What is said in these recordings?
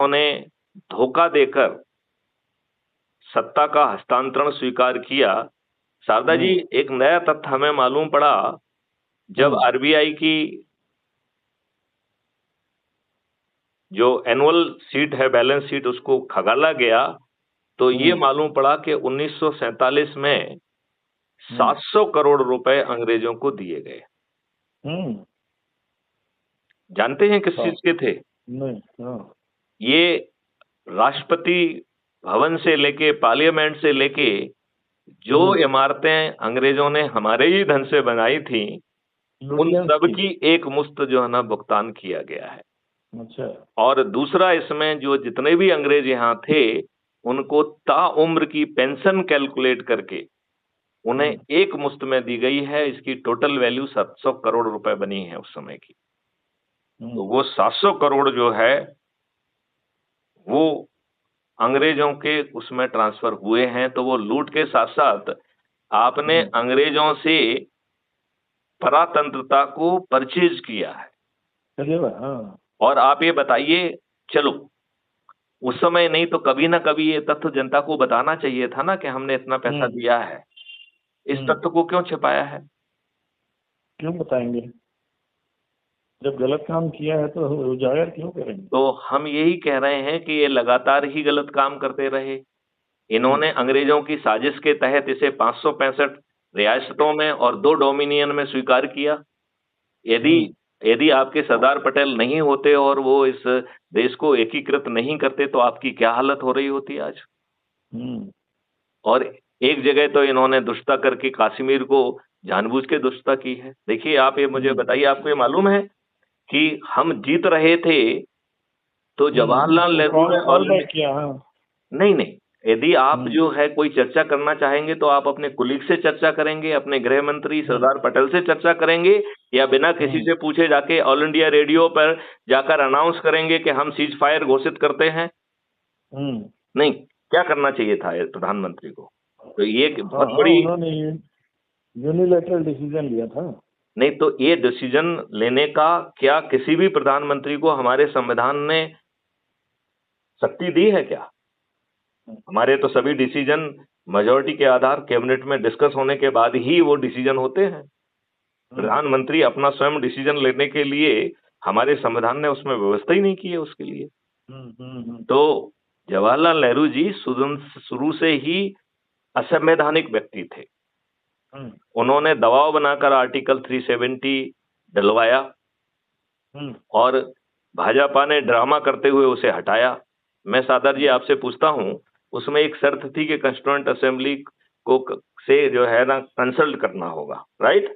उन्होंने धोखा देकर सत्ता का हस्तांतरण स्वीकार किया। शारदा जी, एक नया तथ्य हमें मालूम पड़ा जब आरबीआई की जो एनुअल शीट है, बैलेंस शीट, उसको खगाला गया तो ये मालूम पड़ा कि 1947 में 700 करोड़ रुपए अंग्रेजों को दिए गए। जानते हैं किस चीज के थे? नहीं। ये राष्ट्रपति भवन से लेके, पार्लियामेंट से लेके जो इमारतें अंग्रेजों ने हमारे ही धन से बनाई थी, उन सब की एक मुश्त जो है ना भुगतान किया गया है। अच्छा। और दूसरा, इसमें जो जितने भी अंग्रेज यहाँ थे उनको ताउम्र की पेंशन कैलकुलेट करके उन्हें एक मुश्त में दी गई है। इसकी टोटल वैल्यू 700 करोड़ रुपए बनी है उस समय की। तो वो 700 करोड़ जो है वो अंग्रेजों के उसमें ट्रांसफर हुए हैं। तो वो लूट के साथ साथ आपने अंग्रेजों से परातंत्रता को परचेज किया है। और आप ये बताइए, चलो उस समय नहीं तो कभी ना कभी ये तथ्य जनता को बताना चाहिए था ना कि हमने इतना पैसा दिया है। इस तथ्य को क्यों छिपाया है? क्यों बताएंगे? जब गलत काम किया है तो उजागर क्यों करेंगे? तो हम यही कह रहे हैं कि ये लगातार ही गलत काम करते रहे। इन्होंने अंग्रेजों की साजिश के तहत इसे 565 रियासतों में और 2 डोमिनियन में स्वीकार किया। यदि यदि आपके सरदार पटेल नहीं होते और वो इस देश को एकीकृत नहीं करते तो आपकी क्या हालत हो रही होती आज? और एक जगह तो इन्होंने दुष्टता करके कश्मीर को जानबूझ के दुष्टता की है। देखिए, आप ये मुझे बताइए, आपको ये मालूम है कि हम जीत रहे थे तो जवाहरलाल नेहरू ने ऑलरेडी नहीं, यदि आप जो है कोई चर्चा करना चाहेंगे तो आप अपने कुलीग से चर्चा करेंगे, अपने गृह मंत्री सरदार पटेल से चर्चा करेंगे, या बिना किसी से पूछे जाके ऑल इंडिया रेडियो पर जाकर अनाउंस करेंगे कि हम सीज फायर घोषित करते हैं? नहीं, क्या करना चाहिए था प्रधानमंत्री को? तो ये बहुत बड़ी यूनिलैटरल डिसीजन लिया था। नहीं, तो ये डिसीजन लेने का क्या किसी भी प्रधानमंत्री को हमारे संविधान ने शक्ति दी है क्या? हमारे तो सभी डिसीजन मेजोरिटी के आधार कैबिनेट में डिस्कस होने के बाद ही वो डिसीजन होते हैं। प्रधानमंत्री अपना स्वयं डिसीजन लेने के लिए हमारे संविधान ने उसमें व्यवस्था ही नहीं की है उसके लिए। तो जवाहरलाल नेहरू जी शुरू से ही असंवैधानिक व्यक्ति थे। उन्होंने दबाव बनाकर आर्टिकल 370 डलवाया और भाजपा ने ड्रामा करते हुए उसे हटाया। मैं सादर जी आपसे पूछता हूं, उसमें एक शर्त थी कि कंस्टिट्यूएंट असेंबली को से जो है ना कंसल्ट करना होगा, राइट?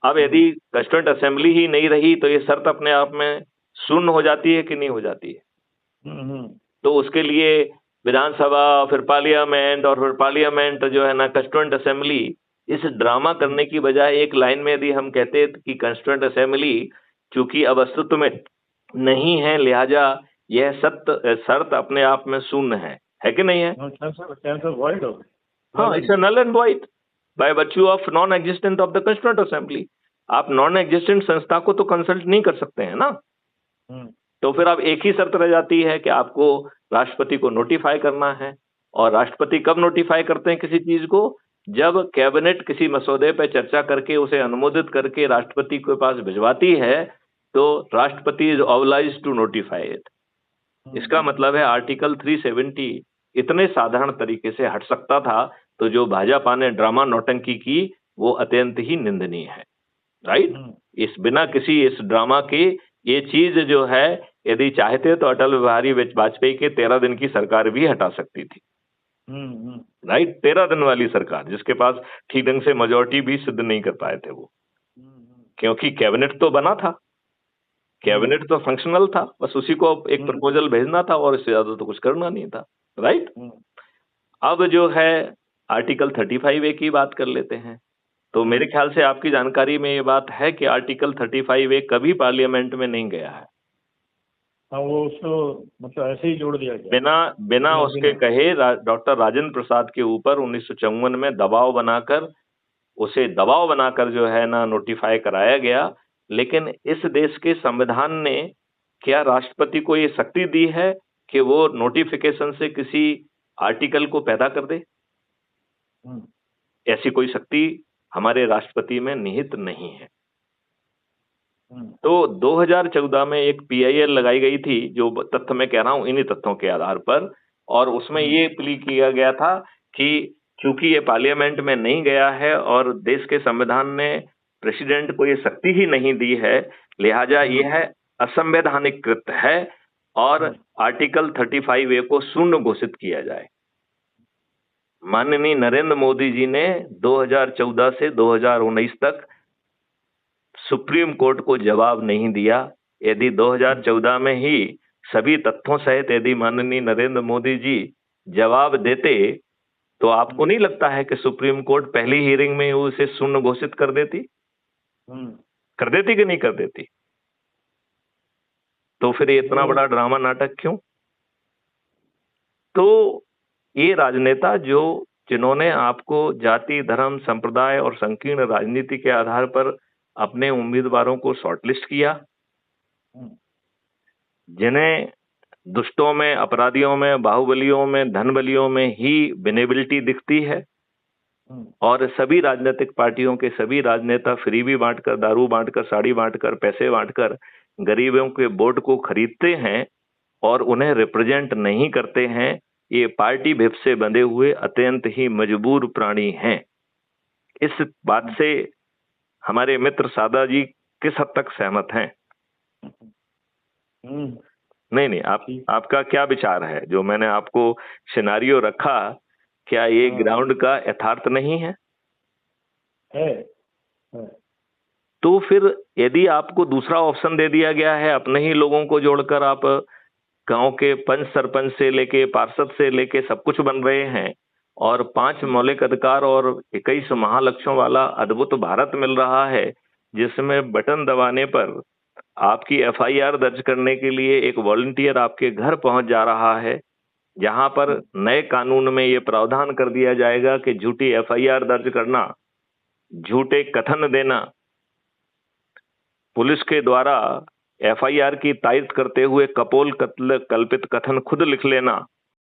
अब यदि कंस्टिट्यूएंट असेंबली ही नहीं रही तो ये शर्त अपने आप में शून्य हो जाती है कि नहीं हो जाती है? तो उसके लिए विधानसभा, फिर पार्लियामेंट, और फिर पार्लियामेंट जो है ना कंस्टिट्यूएंट असेंबली, इस ड्रामा करने की बजाय एक लाइन में यदि हम कहते कि कंस्टिट्यूएंट असेंबली चूंकि अब अस्तित्व में नहीं है, लिहाजा यह शर्त अपने आप में शून्य है कि नहीं है? हाँ, it's null and void by virtue of non existent of the constituent assembly. आप नॉन एग्जिस्टेंट संस्था को तो कंसल्ट नहीं कर सकते हैं ना। तो फिर अब एक ही शर्त रह जाती है कि आपको राष्ट्रपति को नोटिफाई करना है। और राष्ट्रपति कब नोटिफाई करते हैं किसी चीज को? जब कैबिनेट किसी मसौदे पर चर्चा करके उसे अनुमोदित करके राष्ट्रपति के पास भिजवाती है तो राष्ट्रपति is obliged to notify it. इसका मतलब है आर्टिकल 370 इतने साधारण तरीके से हट सकता था। तो जो भाजपा ने ड्रामा नौटंकी की वो अत्यंत ही निंदनीय है, राइट? इस बिना किसी इस ड्रामा के ये चीज जो है यदि चाहते तो अटल बिहारी वाजपेयी के 13 दिन की सरकार भी हटा सकती थी, राइट? 13 दिन वाली सरकार जिसके पास ठीक ढंग से मेजोरिटी भी सिद्ध नहीं कर पाए थे वो, क्योंकि कैबिनेट तो बना था, कैबिनेट तो फंक्शनल था, बस उसी को एक प्रपोजल भेजना था और इससे ज्यादा तो कुछ करना नहीं था, राइट? अब जो है आर्टिकल 35A की बात कर लेते हैं। तो मेरे ख्याल से आपकी जानकारी में ये बात है कि आर्टिकल 35A कभी पार्लियामेंट में नहीं गया है। हाँ, वो उसको मतलब ऐसे ही जोड़ दिया गया बिना उसके कहे डॉक्टर राजेंद्र प्रसाद के ऊपर 1954 में दबाव बनाकर जो है ना नोटिफाई कराया गया। लेकिन इस देश के संविधान ने क्या राष्ट्रपति को ये शक्ति दी है कि वो नोटिफिकेशन से किसी आर्टिकल को पैदा कर दे? हम्म, ऐसी कोई शक्ति हमारे राष्ट्रपति में निहित नहीं है। हम्म, तो 2014 में एक पीआईएल लगाई गई थी, जो तथ्य मैं कह रहा हूं इन्हीं तथ्यों के आधार पर, और उसमें ये प्ली किया गया था कि चूंकि ये पार्लियामेंट में नहीं गया है और देश के संविधान ने प्रेसिडेंट को ये शक्ति ही नहीं दी है, लिहाजा यह असंवैधानिक कृत्य है और आर्टिकल 35A को शून्य घोषित किया जाए। माननीय नरेंद्र मोदी जी ने 2014 से 2019 तक सुप्रीम कोर्ट को जवाब नहीं दिया। यदि 2014 में ही सभी तथ्यों सहित यदि माननीय नरेंद्र मोदी जी जवाब देते, तो आपको नहीं लगता है कि सुप्रीम कोर्ट पहली हियरिंग में उसे शून्य घोषित कर देती? कर देती कि नहीं कर देती? तो फिर ये इतना बड़ा ड्रामा नाटक क्यों? तो ये राजनेता जिन्होंने आपको जाति, धर्म, संप्रदाय और संकीर्ण राजनीति के आधार पर अपने उम्मीदवारों को शॉर्टलिस्ट किया, जिन्हें दुष्टों में, अपराधियों में, बाहुबलियों में, धनबलियों में ही विनेबिलिटी दिखती है, और सभी राजनीतिक पार्टियों के सभी राजनेता फ्री भी बांटकर, दारू बांटकर, साड़ी बांटकर, पैसे बांटकर गरीबों के वोट को खरीदते हैं और उन्हें रिप्रेजेंट नहीं करते हैं। ये पार्टी भिप से बंधे हुए अत्यंत ही मजबूर प्राणी हैं। इस बात से हमारे मित्र सादा जी किस हद तक सहमत हैं? नहीं, आपका क्या विचार है? जो मैंने आपको सिनारियो रखा, क्या ये ग्राउंड का यथार्थ नहीं है? है। तो फिर यदि आपको दूसरा ऑप्शन दे दिया गया है, अपने ही लोगों को जोड़कर आप गांव के पंच, सरपंच से लेके पार्षद से लेके सब कुछ बन रहे हैं, और 5 मौलिक अधिकार और 21 महालक्ष्यों वाला अद्भुत भारत मिल रहा है, जिसमें बटन दबाने पर आपकी एफआईआर दर्ज करने के लिए एक वॉलंटियर आपके घर पहुंच जा रहा है, जहां पर नए कानून में यह प्रावधान कर दिया जाएगा कि झूठी एफआईआर दर्ज करना, झूठे कथन देना, पुलिस के द्वारा एफआईआर की तारीफ करते हुए कपोल कल्पित कथन खुद लिख लेना,